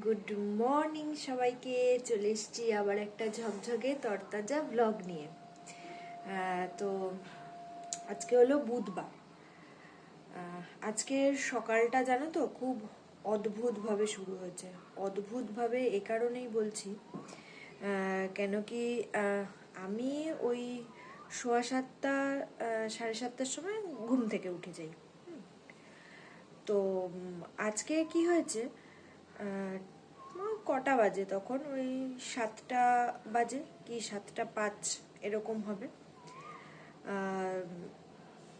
Good morning সবাইকে। চলে এসেছি আবার একটা ঝকঝকে তরতাজা ব্লগ নিয়ে। তো আজকে হলো বুধবার। আজকের সকালটা জানো তো খুব অদ্ভুতভাবে শুরু হয়েছে। অদ্ভুতভাবে এ কারণেই বলছি কেন কি আমি ওই 7:15 7:30টার সময় ঘুম থেকে উঠে যাই। তো আজকে কি হয়েছে, কটা বাজে তখন, ওই 7টা বাজে কি 7:05 এরকম হবে।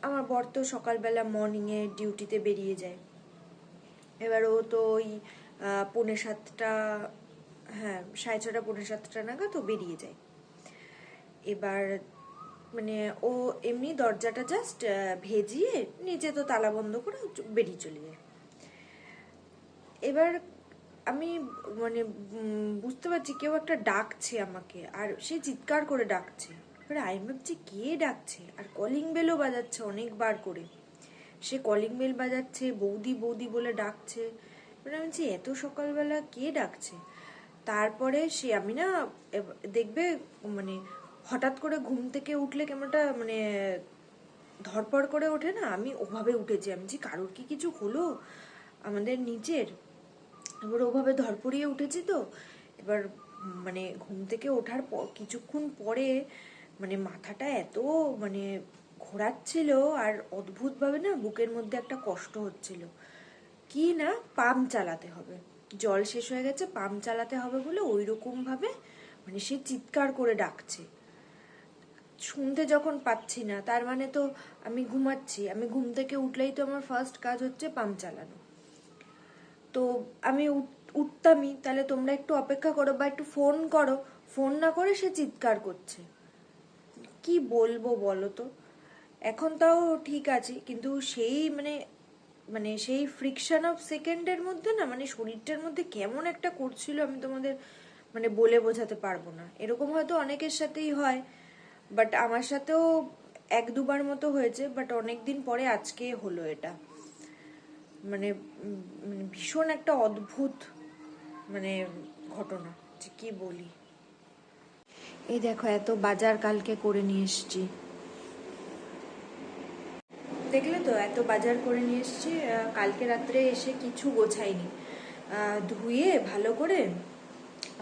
আমার বর তো সকালবেলা মর্নিংয়ে ডিউটিতে বেরিয়ে যায়। এবার ও তো ওই 6:45, হ্যাঁ 6:30 6:45 নাগাদ তো বেরিয়ে যায়। এবার মানে ও এমনি দরজাটা জাস্ট ভেজিয়ে নিচে তো তালা বন্ধ করে বেরিয়ে চলে যায়। এবার আমি মানে বুঝতে পারছি কেউ একটা ডাকছে আমাকে, আর সে চিৎকার করে ডাকছে। এবার আমি ভাবছি কে ডাকছে, আর কলিং বেলও বাজাচ্ছে অনেকবার করে। সে কলিং বেল বাজাচ্ছে, বৌদি বৌদি বলে ডাকছে। এবার আমি বলছি এত সকালবেলা কে ডাকছে। তারপরে সে আমি না দেখবে মানে হঠাৎ করে ঘুম থেকে উঠলে কেমনটা মানে ধরপড় করে ওঠে না, আমি ওভাবে উঠেছি। আমি যে কারোর কি কিছু হলো আমাদের নিচের। এবার ওভাবে ধরপড়িয়ে উঠেছি তো। এবার মানে ঘুম থেকে ওঠার পর কিছুক্ষণ পরে মানে মাথাটা এত মানে ঘোরাচ্ছিল, আর অদ্ভুতভাবে না বুকের মধ্যে একটা কষ্ট হচ্ছিল। কি না পাম্প চালাতে হবে, জল শেষ হয়ে গেছে, পাম্প চালাতে হবে বলে ওই রকম ভাবে মানে সে চিৎকার করে ডাকছে। শুনতে যখন পাচ্ছি না তার মানে তো আমি ঘুমাচ্ছি। আমি ঘুম থেকে উঠলেই তো আমার ফার্স্ট কাজ হচ্ছে পাম্প চালানো। তো আমি উঠতামই, তাহলে তোমরা একটু অপেক্ষা করো বা একটু ফোন করো। ফোন না করে সে চিৎকার করছে। কি বলবো বলো তো। এখন তাও ঠিক আছে, কিন্তু সেই মানে মানে সেই ফ্রিকশন অফ সেকেন্ডের মধ্যে না মানে শরীরটার মধ্যে কেমন একটা করছিল, আমি তোমাদের মানে বলে বোঝাতে পারবো না। এরকম হয়তো অনেকের সাথেই হয়, বাট আমার সাথেও 1-2বার মতো হয়েছে, বাট অনেকদিন পরে আজকে হলো এটা। মানে ভীষণ একটা অদ্ভুত মানে ঘটনা, যে কি বলি। এই দেখো এত বাজার কালকে করে নিয়ে এসছি, দেখলে তো এত বাজার করে নিয়ে এসছি। কালকে রাত্রে এসে কিছু গোছাইনি, ধুয়ে ভালো করে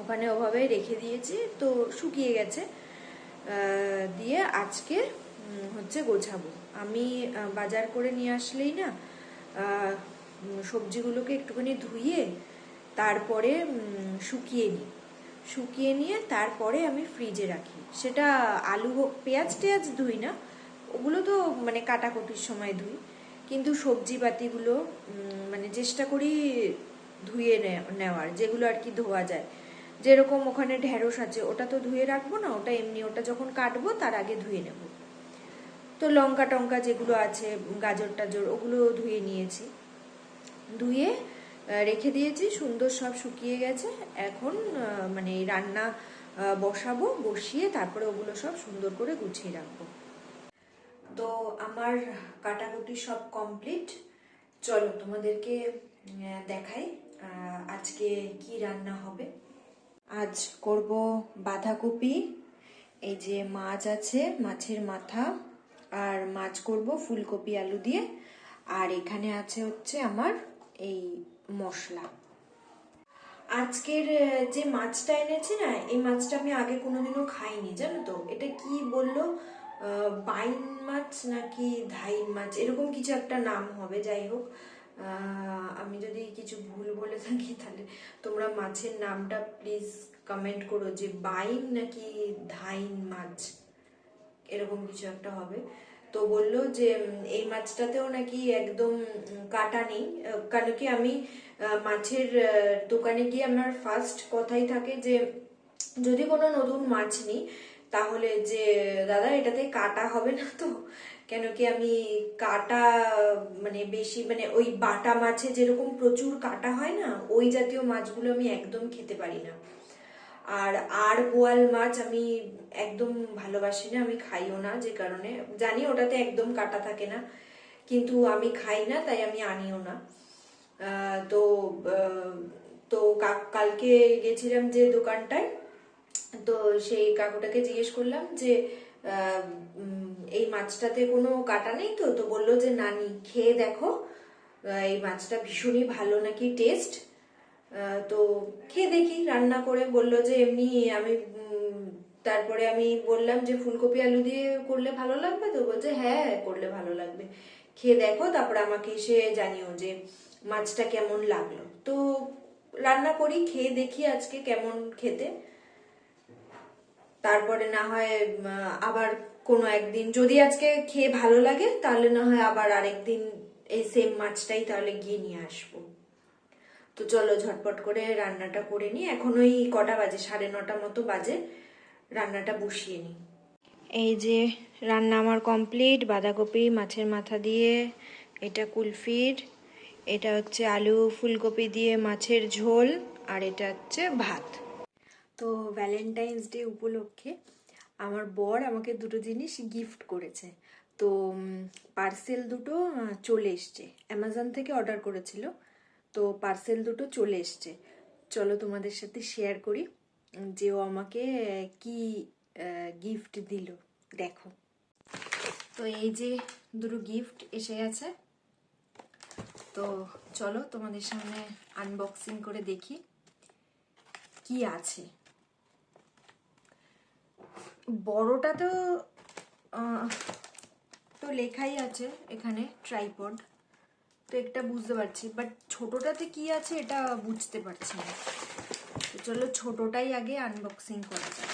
ওখানে ওভাবে রেখে দিয়েছি, তো শুকিয়ে গেছে। দিয়ে আজকে হচ্ছে গোছাবো। আমি বাজার করে নিয়ে আসলেই না সবজিগুলোকে একটুখানি ধুয়ে তারপরে শুকিয়ে নিয়ে তারপরে আমি ফ্রিজে রাখি। সেটা আলু হোক, পেঁয়াজ টেয়াজ ধুই না, ওগুলো তো মানে কাটাকুটির সময় ধুই। কিন্তু সবজি পাতিগুলো মানে চেষ্টা করি ধুয়ে নেওয়ার, যেগুলো আর কি ধোয়া যায়। যেরকম ওখানে ঢেঁড়স আছে, ওটা তো ধুয়ে রাখবো না, ওটা এমনি ওটা যখন কাটবো তার আগে ধুয়ে নেব। তো লঙ্কা টঙ্কা যেগুলো আছে, গাজর টাজর, ওগুলো ধুয়ে নিয়েছি। ধুয়ে রেখে দিয়েছি, সুন্দর সব শুকিয়ে গেছে। এখন মানে রান্না বসাবো, বসিয়ে তারপরে ওগুলো সব সুন্দর করে গুছিয়ে রাখবো। তো আমার কাটাকুটি সব কমপ্লিট। চলো তোমাদেরকে দেখাই আজকে কি রান্না হবে। আজ করব বাঁধাকপি, এই যে মাছ আছে, মাছের মাথা, আর মাছ করব ফুলকপি আলু দিয়ে। আর এখানে আছে হচ্ছে আমার এই মশলা। আজকের যে মাছটা এনেছি না, এই মাছটা আমি আগে কোনোদিনও খাইনি, জানো তো। এটা কি বললো, বাইন মাছ নাকি ধাইন মাছ, এরকম কিছু একটা নাম হবে। যাই হোক, আমি যদি কিছু ভুল বলে থাকি তাহলে তোমরা মাছের নামটা প্লিজ কমেন্ট করো, যে বাইন নাকি ধাইন মাছ, এরকম কিছু একটা হবে। তো বললো যে এই মাছটাতেও নাকি একদম কাটা নেই। কারণ কি আমি মাছের দোকানে গিয়ে আমার ফার্স্ট কথাই থাকে যে যদি কোনো নতুন মাছ নিই তাহলে যে দাদা এটাতে কাটা হবে না তো। কেন কি আমি কাটা মানে বেশি মানে ওই বাটা মাছে যেরকম প্রচুর কাটা হয় না, ওই জাতীয় মাছগুলো আমি একদম খেতে পারি না। আর বোয়াল মাছ আমি একদম ভালোবাসি না, আমি খাইও না। যে কারণে জানি ওটাতে একদম কাটা থাকে না, কিন্তু আমি খাই না, তাই আমি আনিও না। তো তো কালকে গেছিলাম যে দোকানটায়, তো সেই কাকুটাকে জিজ্ঞেস করলাম যে এই মাছটাতে কোনো কাটা নেই তো? তো বললো যে নানি খেয়ে দেখো, এই মাছটা ভীষণই ভালো নাকি টেস্ট। তো খেয়ে দেখি রান্না করে। বললো যে এমনি আমি তারপরে আমি বললাম যে ফুলকপি আলু দিয়ে করলে ভালো লাগবে তো? বলছে হ্যাঁ করলে ভালো লাগবে, খেয়ে দেখো তারপরে আমাকে এসে জানিও যে মাছটা কেমন লাগলো। তো রান্না করি, খেয়ে দেখি আজকে কেমন খেতে, তারপরে না হয় আবার কোনো একদিন যদি আজকে খেয়ে ভালো লাগে তাহলে না হয় আবার আরেকদিন এই সেম মাছটাই তাহলে গিয়ে নিয়ে আসবো। তো চলো ঝটপট করে রান্নাটা করে নিই। এখন ওই কটা বাজে, 9:30 মতো বাজে, রান্নাটা বসিয়ে নিই। এই যে রান্না আমার কমপ্লিট। বাঁধাকপি মাছের মাথা দিয়ে, এটা কুলফির, এটা হচ্ছে আলু ফুলকপি দিয়ে মাছের ঝোল, আর এটা হচ্ছে ভাত। তো ভ্যালেন্টাইন্স ডে উপলক্ষে আমার বর আমাকে দুটো জিনিস গিফট করেছে। তো পার্সেল দুটো চলে এসছে, অ্যামাজন থেকে অর্ডার করেছিল, তো পার্সেল দুটো চলে এসছে। চলো তোমাদের সাথে শেয়ার করি যে ও আমাকে কি গিফট দিল, দেখো। তো এই যে দুটো গিফট এসে গেছে, তো চলো তোমাদের সামনে আনবক্সিং করে দেখি কি আছে। বড়টা তো লেখাই আছে এখানে ট্রাইপড, তো একটা বুঝতে পারছি, বাট ছোটটাতে কি আছে এটা বুঝতে পারছি না। তো চলো ছোটটাই আগে আনবক্সিং করা যাক।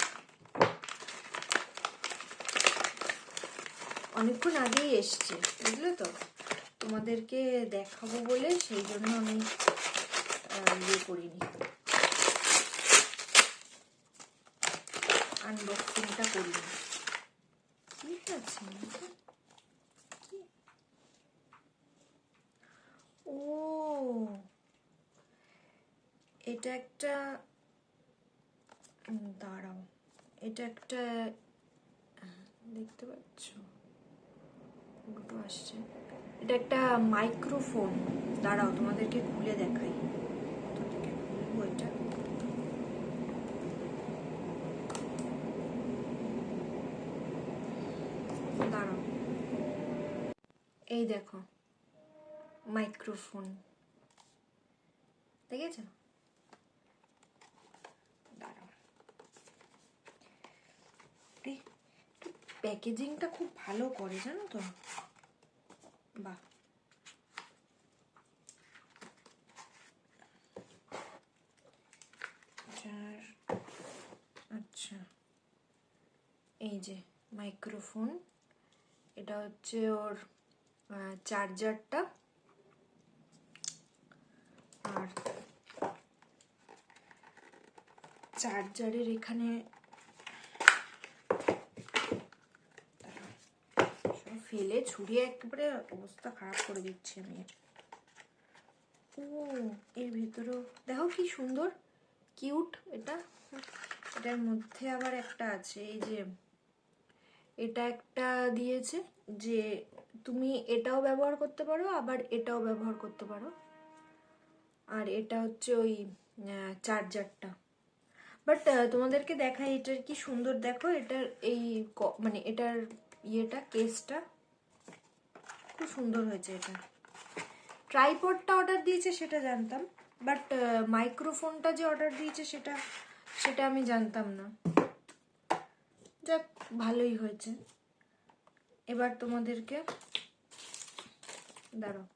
অনেকক্ষণ আগেই এসছে, বুঝলে তো, তোমাদেরকে দেখাবো বলে সেই জন্য আমি ইয়ে করিনি, আনবক্সিংটা করিনি। ঠিক আছে, ও এটা একটা, দাঁড়াও, এটা একটা, দেখতে পাচ্ছ দুটো আসছে, এটা একটা মাইক্রোফোন। দাঁড়াও তোমাদেরকে খুলে দেখাই, খুলবো এটা। দাঁড়াও, এই দেখো মাইক্রোফোন, দেখেছো? দাঁড়াও, প্যাকেজিংটা খুব ভালো করে জানো তো, বাহ। আচ্ছা, এই যে মাইক্রোফোন, এটা হচ্ছে ওর চার্জারটা, আর চার্জারের এখানে ফেলে ছুড়িয়ে একেবারে অবস্থা খারাপ করে দিচ্ছি আমি। ও এর ভেতরেও দেখো কি সুন্দর কিউট, এটা এটার মধ্যে আবার একটা আছে, এই যে এটা একটা দিয়েছে যে তুমি এটাও ব্যবহার করতে পারো আবার এটাও ব্যবহার করতে পারো, আর এটা হচ্ছে ওই চার্জারটা। বাট তোমাদেরকে দেখাই এটার কি সুন্দর, দেখো এটার এই মানে এটার ইয়েটা, কেসটা খুব সুন্দর হয়েছে। এটা ট্রাইপডটা অর্ডার দিয়েছে সেটা জানতাম, বাট মাইক্রোফোনটা যে অর্ডার দিয়েছে সেটা সেটা আমি জানতাম না। যাক ভালোই হয়েছে। এবার তোমাদেরকে দাঁড়াও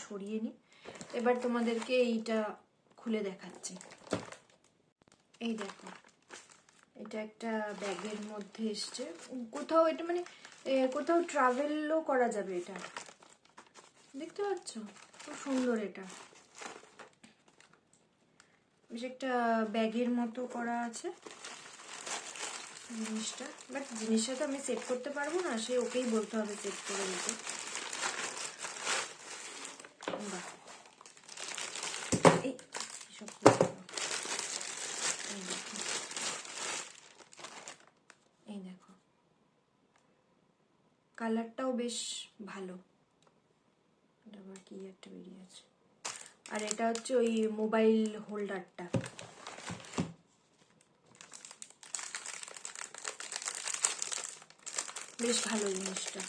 সরিয়ে নি, এবার তোমাদেরকে এইটা খুলে দেখাচ্ছি। এই দেখো, এটা একটা ব্যাগের মধ্যে এসছে, কোথাও এটা মানে কোথাও ট্রাভেলও করা যাবে, এটা দেখতে পাচ্ছ খুব সুন্দর। এটা বেশ একটা ব্যাগের মতো করা আছে জিনিসটা, বাট জিনিসটা তো আমি সেট করতে পারবো না, সে ওকেই বলতে হবে সেট করে দিতে। এই দেখো কালারটাও বেশ ভালো, এটা আবার কি একটা বেরিয়ে আছে, আর এটা হচ্ছে ওই মোবাইল হোল্ডারটা। বেশ ভালো জিনিসটা,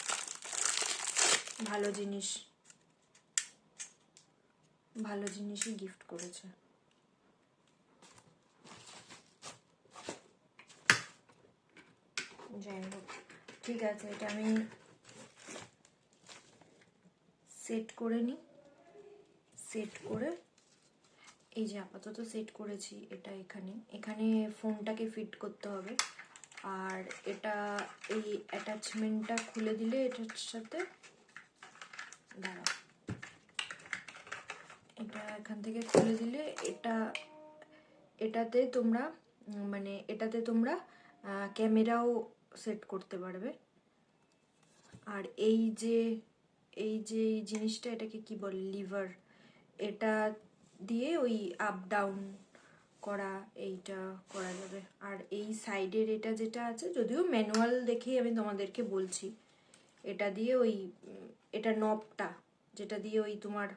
ভালো জিনিসই গিফট করেছে। যাই হোক, ঠিক আছে, এটা আমি সেট করে নিই। সেট করে এই যে আপাতত সেট করেছি, এটা এখানে ফোনটাকে ফিট করতে হবে। আর এটা এই অ্যাটাচমেন্টটা খুলে দিলে এটার সাথে দাঁড়াও, এটা এখান থেকে খুলে দিলে এটাতে তোমরা ক্যামেরাও সেট করতে পারবে। আর এই যে জিনিসটা, এটাকে কি বলে, লিভার, এটা দিয়ে ওই আপ ডাউন করা, এইটা করা যাবে। আর এই সাইডের এটা যেটা আছে, যদিও ম্যানুয়াল দেখেই আমি তোমাদেরকে বলছি, এটা দিয়ে এটা নবটা যেটা দিয়ে ওই তোমার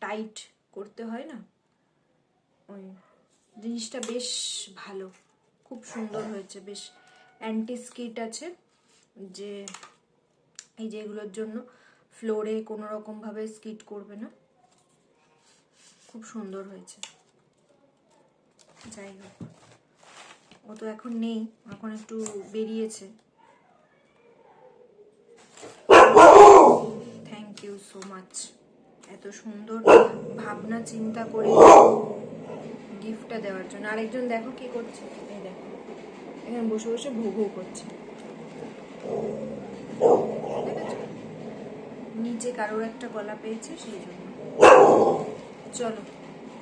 টাইট করতে হয় না, ওই জিনিসটা বেশ ভালো, খুব সুন্দর হয়েছে। বেশ অ্যান্টি স্কিড আছে, যে এই যে এগুলোর জন্য ফ্লোরে কোনো রকম ভাবে স্কিড করবে না, খুব সুন্দর হয়েছে। যাই হোক, ও তো এখন নেই, এখন একটু বেরিয়েছে। থ্যাংক ইউ সো মাচ, এত সুন্দর ভাবনা চিন্তা করে গিফটটা দেওয়ার জন্য। আরেকজন দেখো কি করছে, এই দেখো এখানে বসে বসে ভৌ ভৌ করছে, নিচে কারোর একটা গলা পেয়েছে সেই জন্য। চলো,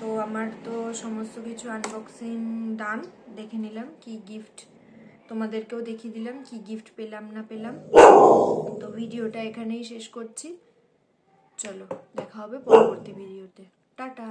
তো আমার তো সমস্ত কিছু আনবক্সিং ডান, দেখে নিলাম কি গিফট, তোমাদেরকেও দেখিয়ে দিলাম কি গিফট পেলাম না পেলাম। তো ভিডিওটা এখানেই শেষ করছি, চলো দেখা হবে পরবর্তী ভিডিওতে, টাটা।